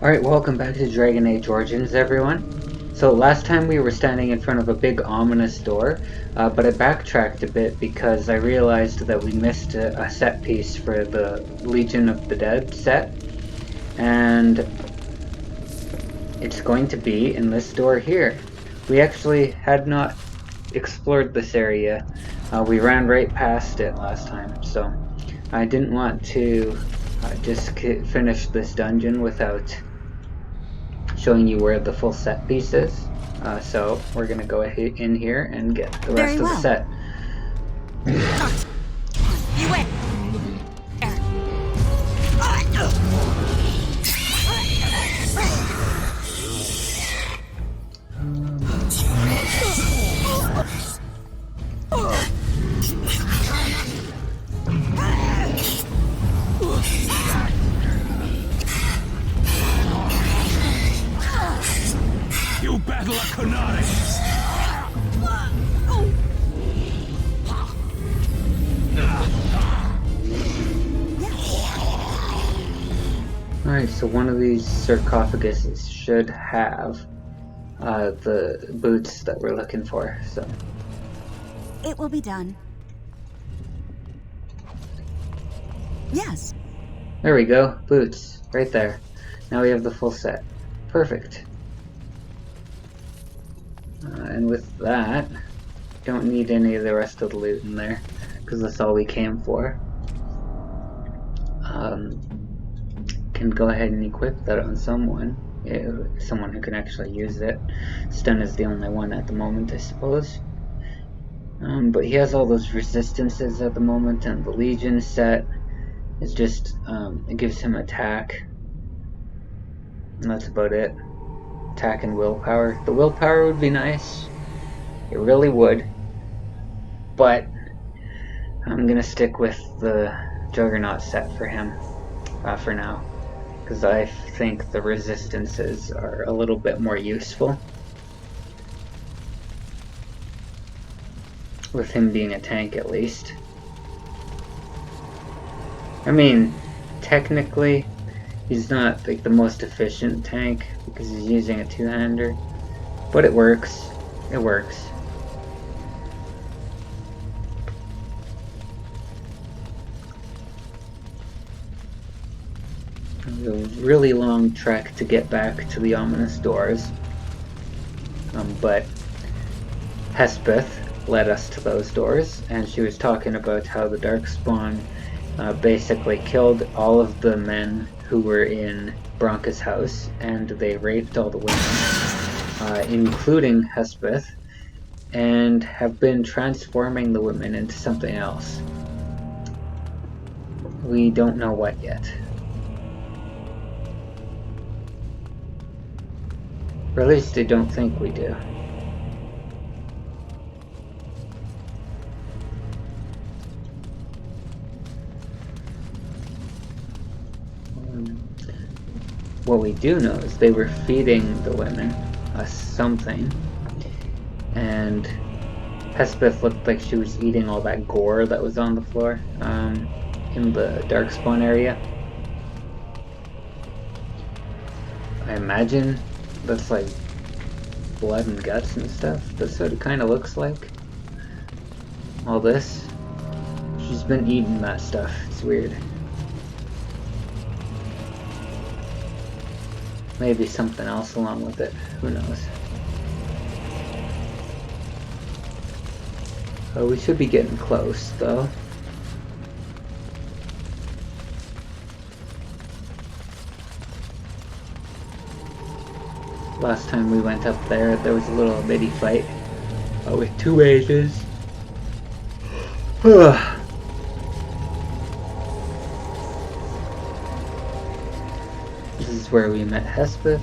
Alright, welcome back to Dragon Age Origins, everyone. So last time we were standing in front of a big ominous door, but I backtracked a bit because I realized that we missed a set piece for the Legion of the Dead set, and it's going to be in this door here. We actually had not explored this area. We ran right past it last time, so I didn't want to just finish this dungeon without showing you where the full set piece is. So we're gonna go in here and get the rest of the set. You win. You battle a Konari! Alright, so one of these sarcophaguses should have the boots that we're looking for, so. It will be done. Yes. There we go, boots, right there. Now we have the full set. Perfect. And with that, don't need any of the rest of the loot in there, because that's all we came for. Can go ahead and equip that on someone, someone who can actually use it. Stun is the only one at the moment, I suppose. But he has all those resistances at the moment, and the Legion set is just, it gives him attack. And that's about it. Attack and willpower. The willpower would be nice. It really would. But I'm gonna stick with the Juggernaut set for him for now, because I think the resistances are a little bit more useful with him being a tank, at least. I mean, technically he's not like the most efficient tank because he's using a two-hander, but it works. It works. It was a really long trek to get back to the ominous doors, but Hespeth led us to those doors, and she was talking about how the Darkspawn basically killed all of the men who were in Bronca's house, and they raped all the women, including Hespeth, and have been transforming the women into something else. We don't know what yet. Or at least I don't think we do. What we do know is they were feeding the women something, and Hespeth looked like she was eating all that gore that was on the floor in the Darkspawn area. I imagine that's like blood and guts and stuff. That's what it kind of looks like. All this. She's been eating that stuff. It's weird. Maybe something else along with it. Who knows? Oh, we should be getting close, though. Last time we went up there, there was a little bitty fight with two ages. This is where we met Hespeth.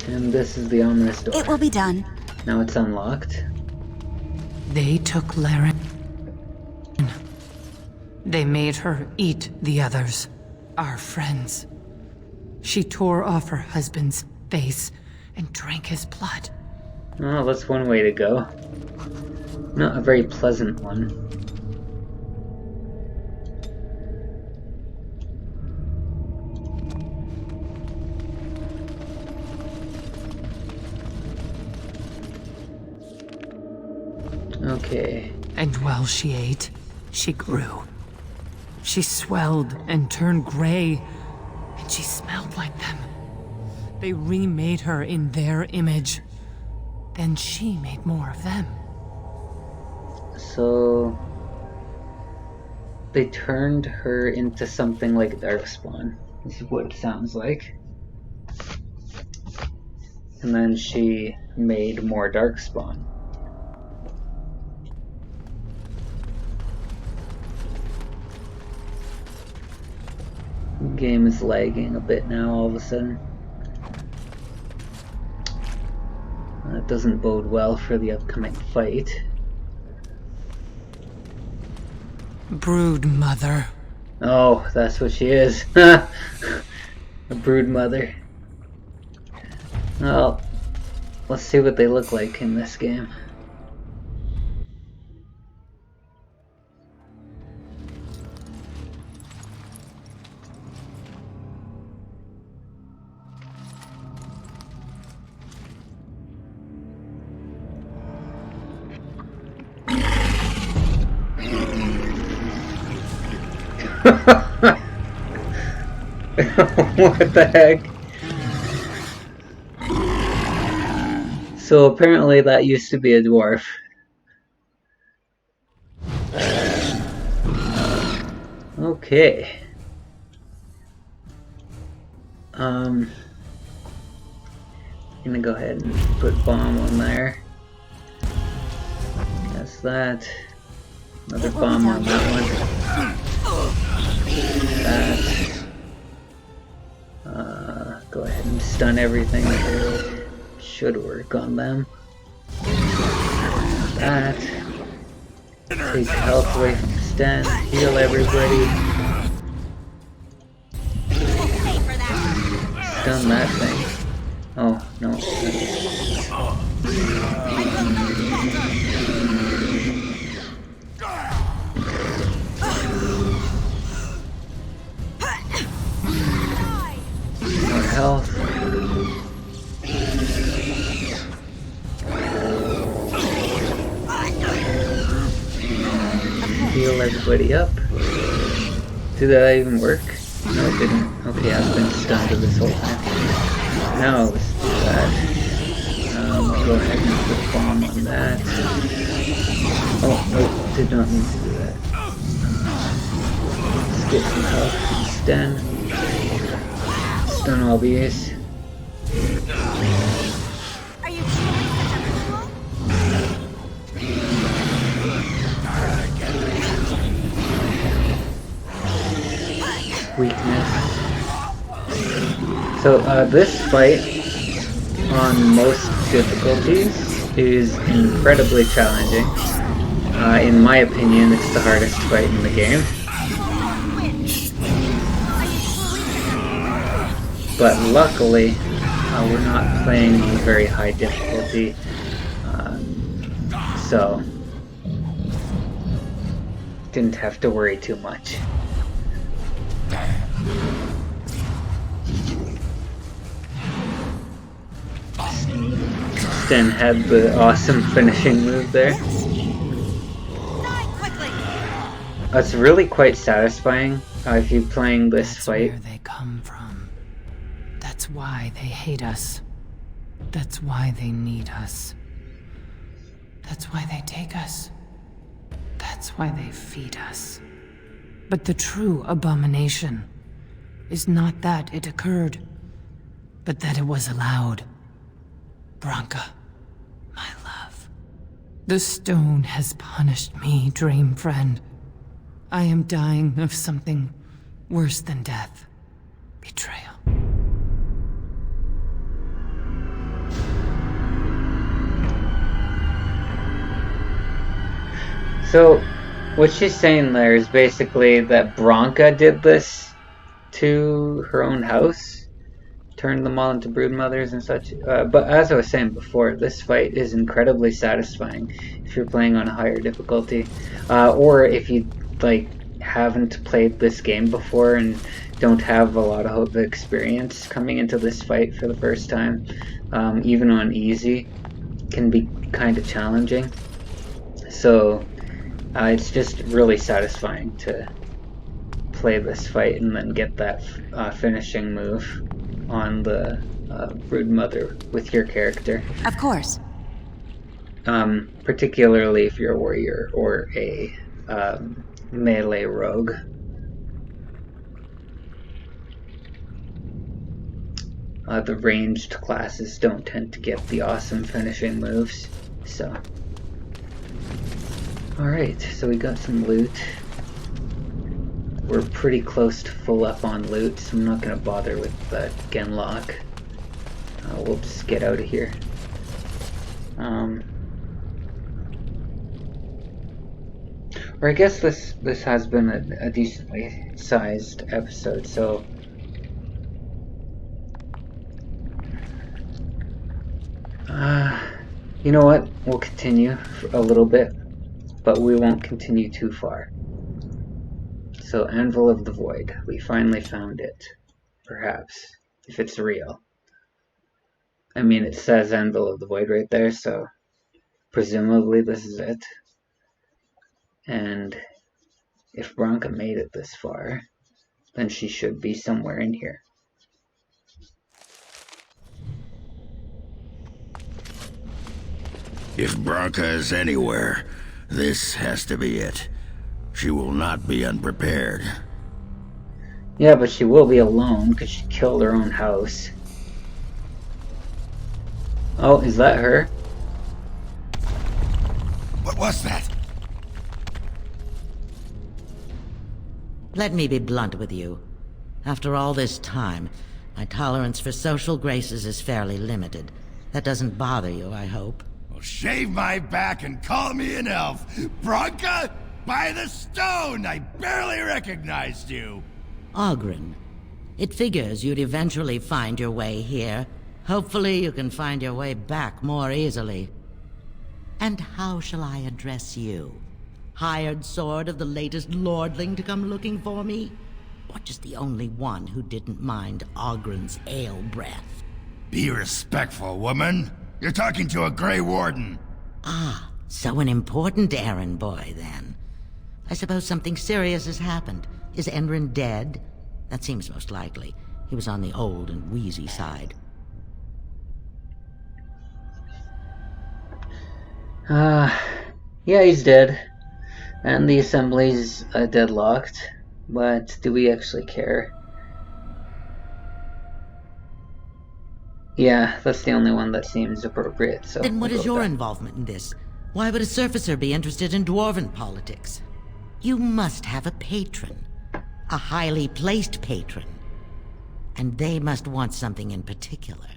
And this is the ominous door. It will be done. Now it's unlocked. They took Laren. They made her eat the others, our friends. She tore off her husband's face and drank his blood. Well, that's one way to go. Not a very pleasant one. Okay. And while she ate, she grew. She swelled and turned gray, and she smelled like them. They remade her in their image. Then she made more of them. So they turned her into something like Darkspawn. This is what it sounds like. And then she made more Darkspawn. The game is lagging a bit now all of a sudden. That doesn't bode well for the upcoming fight. Broodmother. Oh, that's what she is. A Broodmother. Well, let's see what they look like in this game. What the heck? So apparently that used to be a dwarf. Okay. Gonna go ahead and put bomb on there. That's that. Another bomb on that one. That. Go ahead and stun everything. Should work on them. That. Take health away from Sten. Heal everybody. Stun that thing. Oh, no. More health. Heal everybody up. Did that even work? No, it didn't. Okay, I've been stunned this whole time. Now let's do that. Go ahead and put bomb on that. Oh, no, did not need to do that. Let's get some health. Stun. Stun all these. Are you truly such a fool? Weakness. So this fight on most difficulties is incredibly challenging. In my opinion, it's the hardest fight in the game. But luckily, we're not playing on very high difficulty, so didn't have to worry too much. Sten had the awesome finishing move there. That's really quite satisfying if you're playing this fight. That's where they come from. That's why they hate us. That's why they need us. That's why they take us. That's why they feed us. But the true abomination is not that it occurred, but that it was allowed. Branka, my love. The stone has punished me, dream friend. I am dying of something worse than death. Betrayal. So, what she's saying there is basically that Branka did this to her own house, turn them all into broodmothers and such. But as I was saying before, this fight is incredibly satisfying if you're playing on a higher difficulty, or if you like haven't played this game before and don't have a lot of experience coming into this fight for the first time. Even on easy can be kind of challenging. So it's just really satisfying to play this fight and then get that finishing move on the Broodmother with your character. Of course. Particularly if you're a warrior or a melee rogue. The ranged classes don't tend to get the awesome finishing moves, so. Alright, so we got some loot. We're pretty close to full up on loot, so I'm not going to bother with that Genlock. We'll just get out of here. Or I guess this has been a decently sized episode, so you know what? We'll continue for a little bit, but we won't continue too far. So, Anvil of the Void. We finally found it. Perhaps. If it's real. I mean, it says Anvil of the Void right there, so presumably this is it. And if Bronca made it this far, then she should be somewhere in here. If Bronca is anywhere, this has to be it. She will not be unprepared. Yeah, but she will be alone because she killed her own house. Oh, is that her? What was that? Let me be blunt with you. After all this time, my tolerance for social graces is fairly limited. That doesn't bother you, I hope. Well, shave my back and call me an elf. Bronca? By the stone! I barely recognized you! Ogren. It figures you'd eventually find your way here. Hopefully you can find your way back more easily. And how shall I address you? Hired sword of the latest lordling to come looking for me? Or just the only one who didn't mind Ogren's ale breath? Be respectful, woman. You're talking to a Grey Warden. Ah, so an important errand boy, then. I suppose something serious has happened. Is Enrin dead? That seems most likely. He was on the old and wheezy side. Yeah, he's dead. And the assembly's deadlocked. But do we actually care? Yeah, that's the only one that seems appropriate, so... Then what we'll is go with your that. involvement in this? Why would a surfacer be interested in dwarven politics? You must have a patron. A highly placed patron. And they must want something in particular.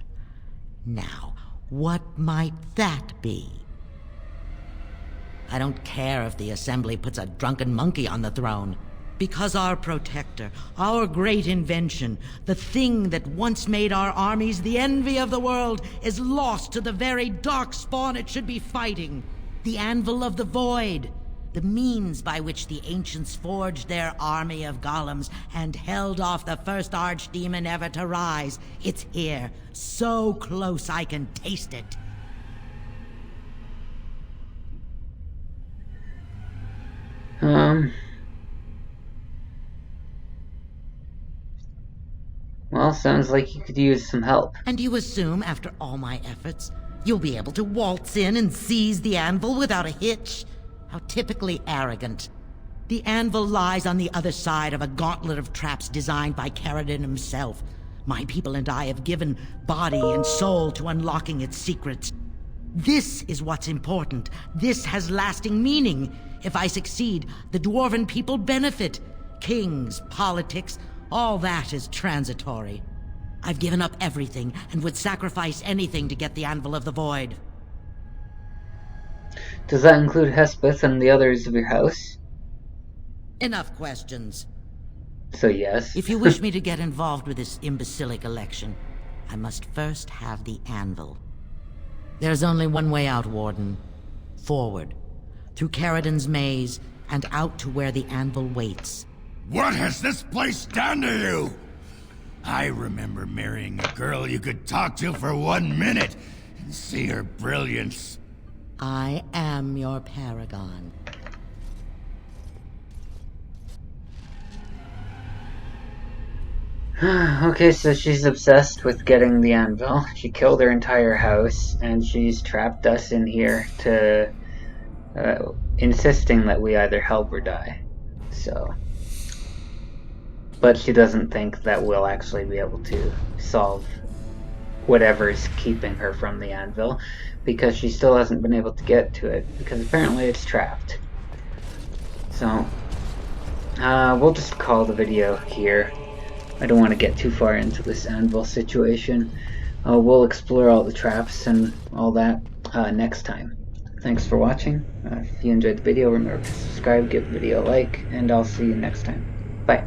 Now, what might that be? I don't care if the Assembly puts a drunken monkey on the throne. Because our protector, our great invention, the thing that once made our armies the envy of the world, is lost to the very darkspawn it should be fighting. The Anvil of the Void. The means by which the ancients forged their army of golems and held off the first archdemon ever to rise. It's here, so close I can taste it. Well, sounds like you could use some help. And you assume, after all my efforts, you'll be able to waltz in and seize the anvil without a hitch? How typically arrogant. The anvil lies on the other side of a gauntlet of traps designed by Caradon himself. My people and I have given body and soul to unlocking its secrets. This is what's important. This has lasting meaning. If I succeed, the dwarven people benefit. Kings, politics, all that is transitory. I've given up everything and would sacrifice anything to get the Anvil of the Void. Does that include Hespeth and the others of your house? Enough questions. So yes. If you wish me to get involved with this imbecilic election, I must first have the anvil. There's only one way out, Warden. Forward, through Caridon's maze, and out to where the anvil waits. What has this place done to you? I remember marrying a girl you could talk to for 1 minute and see her brilliance. I am your paragon. Okay, so she's obsessed with getting the anvil. She killed her entire house, and she's trapped us in here to insisting that we either help or die. So, but she doesn't think that we'll actually be able to solve whatever's keeping her from the anvil, because she still hasn't been able to get to it, because apparently it's trapped. So, we'll just call the video here. I don't want to get too far into this anvil situation. We'll explore all the traps and all that next time. Thanks for watching. If you enjoyed the video, remember to subscribe, give the video a like, and I'll see you next time. Bye.